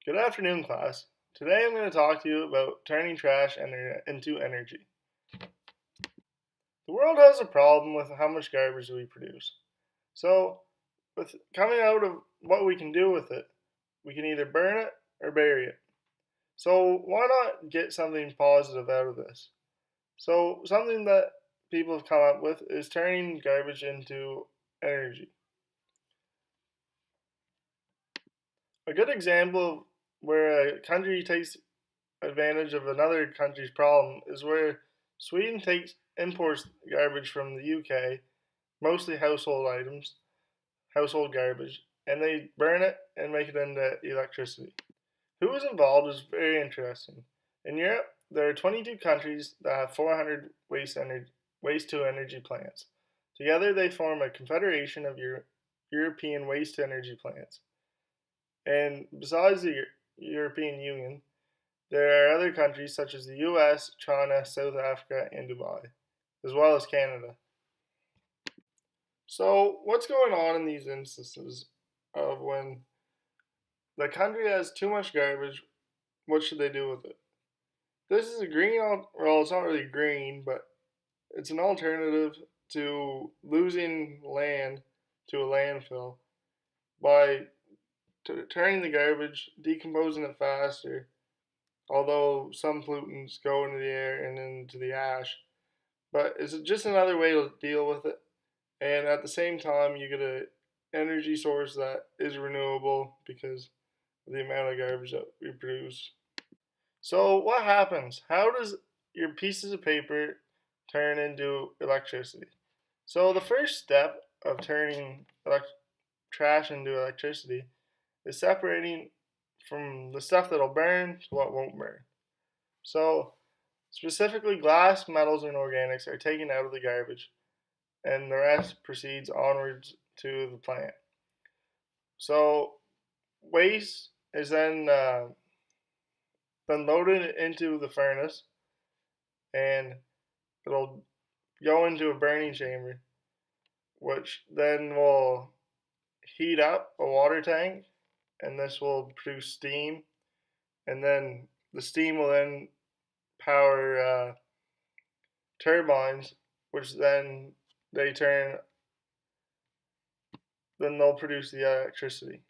Good afternoon, class. Today I'm going to talk to you about turning trash into energy. The world has a problem with how much garbage we produce. So, with coming out of what we can do with it, we can either burn it or bury it. So, why not get something positive out of this? So, something that people have come up with is turning garbage into energy. A good example of where a country takes advantage of another country's problem is where Sweden takes imports garbage from the UK, mostly household items, household garbage, and they burn it and make it into electricity. Who is involved is very interesting. In Europe, there are 22 countries that have 400 waste to energy plants. Together, they form a confederation of European waste to energy plants. And besides the European Union, there are other countries such as the US, China, South Africa, and Dubai, as well as Canada. So, what's going on in these instances of when the country has too much garbage? What should they do with it? This is a well, it's not really green, but it's an alternative to losing land to a landfill by turning the garbage, decomposing it faster, although some pollutants go into the air and into the ash. But it's just another way to deal with it. And at the same time, you get an energy source that is renewable because of the amount of garbage that we produce. So, what happens? How does your pieces of paper turn into electricity? So, the first step of turning trash into electricity is separating from the stuff that'll burn to what won't burn. So, specifically, glass, metals, and organics are taken out of the garbage, and the rest proceeds onwards to the plant. So, waste is then loaded into the furnace, and it'll go into a burning chamber, which then will heat up a water tank, and this will produce steam, and then the steam will then power turbines, which then they turn, then they'll produce the electricity.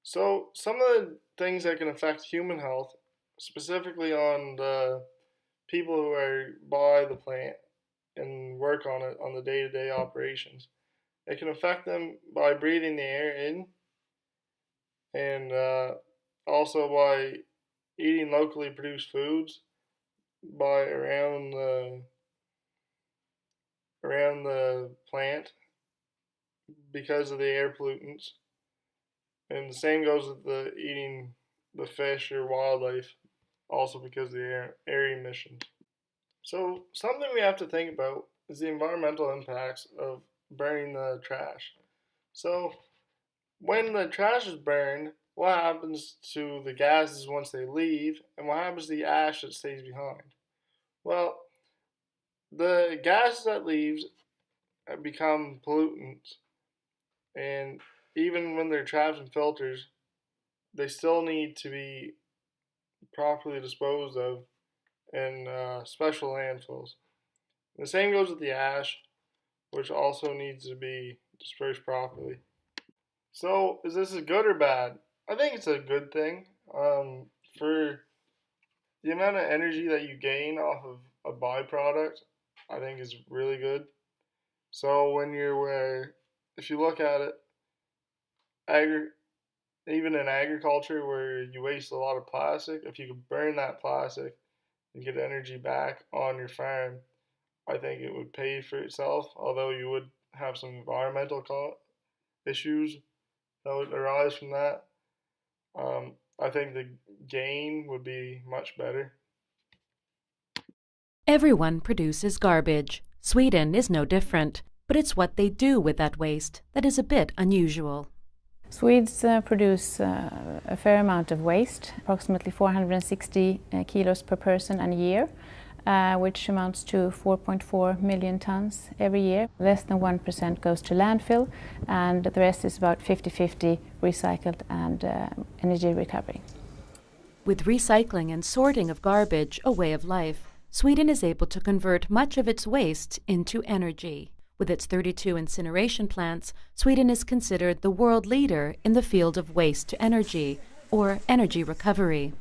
So some of the things that can affect human health, specifically on the people who are by the plant and work on it on the day-to-day operations, it can affect them by breathing the air in, and also by eating locally produced foods by around the plant because of the air pollutants. And the same goes with the eating the fish or wildlife, also because of the air emissions. So something we have to think about is the environmental impacts of burning the trash. So when the trash is burned, what happens to the gases once they leave, and what happens to the ash that stays behind? Well, the gases that leaves become pollutants, and even when they're trapped in filters, they still need to be properly disposed of in special landfills. The same goes with the ash, which also needs to be dispersed properly. So, is this a good or bad? I think it's a good thing. For the amount of energy that you gain off of a byproduct, I think is really good. So if you look at it, even in agriculture where you waste a lot of plastic, if you could burn that plastic and get energy back on your farm, I think it would pay for itself. Although you would have some environmental issues that would arise from that. I think the gain would be much better. Everyone produces garbage. Sweden is no different, but it's what they do with that waste that is a bit unusual. Swedes produce a fair amount of waste, approximately 460 kilos per person and year. which amounts to 4.4 million tons every year. Less than 1% goes to landfill, and the rest is about 50-50 recycled and energy recovery. With recycling and sorting of garbage a way of life, Sweden is able to convert much of its waste into energy. With its 32 incineration plants, Sweden is considered the world leader in the field of waste to energy, or energy recovery.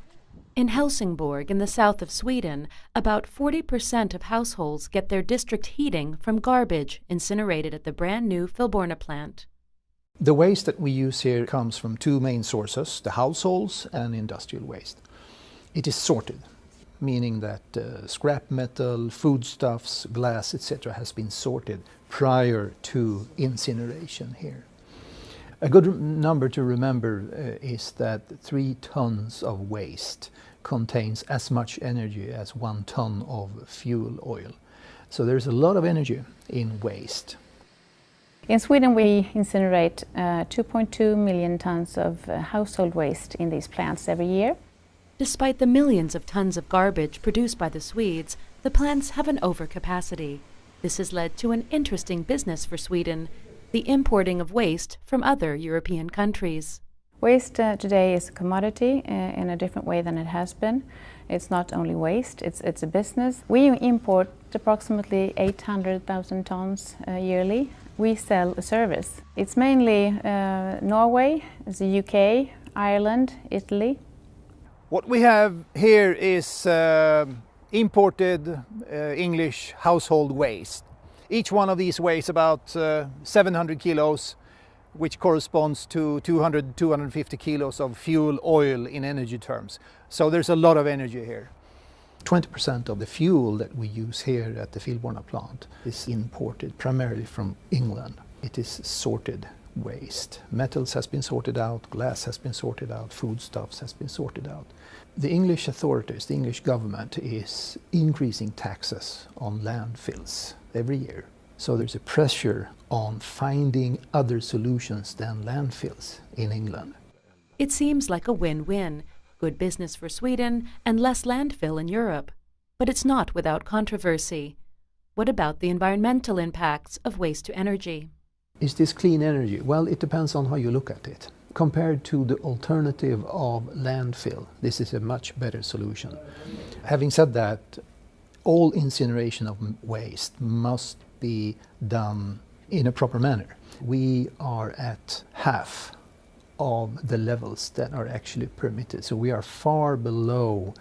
In Helsingborg, in the south of Sweden, about 40% of households get their district heating from garbage incinerated at the brand new Filborna plant. The waste that we use here comes from two main sources, the households and industrial waste. It is sorted, meaning that scrap metal, foodstuffs, glass, etc. has been sorted prior to incineration here. A good number to remember is that 3 tons of waste contains as much energy as 1 ton of fuel oil. So there's a lot of energy in waste. In Sweden, we incinerate 2.2 million tons of household waste in these plants every year. Despite the millions of tons of garbage produced by the Swedes, the plants have an overcapacity. This has led to an interesting business for Sweden, the importing of waste from other European countries. Waste today is a commodity in a different way than it has been. It's not only waste, it's a business. We import approximately 800,000 tons yearly. We sell a service. It's mainly Norway, the UK, Ireland, Italy. What we have here is imported English household waste. Each one of these weighs about 700 kilos, which corresponds to 200-250 kilos of fuel oil in energy terms. So there's a lot of energy here. 20% of the fuel that we use here at the Filborna plant is imported primarily from England. It is sorted waste. Metals has been sorted out, glass has been sorted out, foodstuffs has been sorted out. The English authorities, the English government is increasing taxes on landfills every year. So there's a pressure on finding other solutions than landfills in England. It seems like a win-win. Good business for Sweden and less landfill in Europe. But it's not without controversy. What about the environmental impacts of waste to energy? Is this clean energy? Well, it depends on how you look at it. Compared to the alternative of landfill, this is a much better solution. Having said that, all incineration of waste must be done in a proper manner. We are at half of the levels that are actually permitted. So we are far below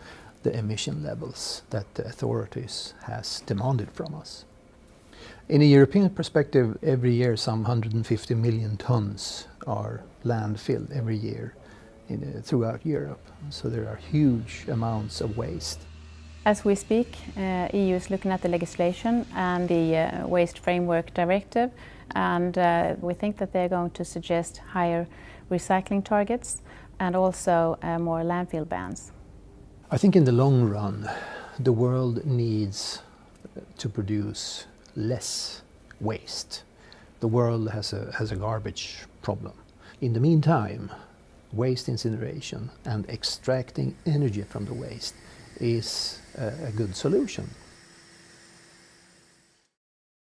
the emission levels that the authorities has demanded from us. In a European perspective, every year some 150 million tons are landfilled every year throughout Europe. So there are huge amounts of waste. As we speak, EU is looking at the legislation and the Waste Framework Directive, and we think that they're going to suggest higher recycling targets and also more landfill bans. I think in the long run, the world needs to produce less waste. The world has a garbage problem. In the meantime, waste incineration and extracting energy from the waste is a good solution.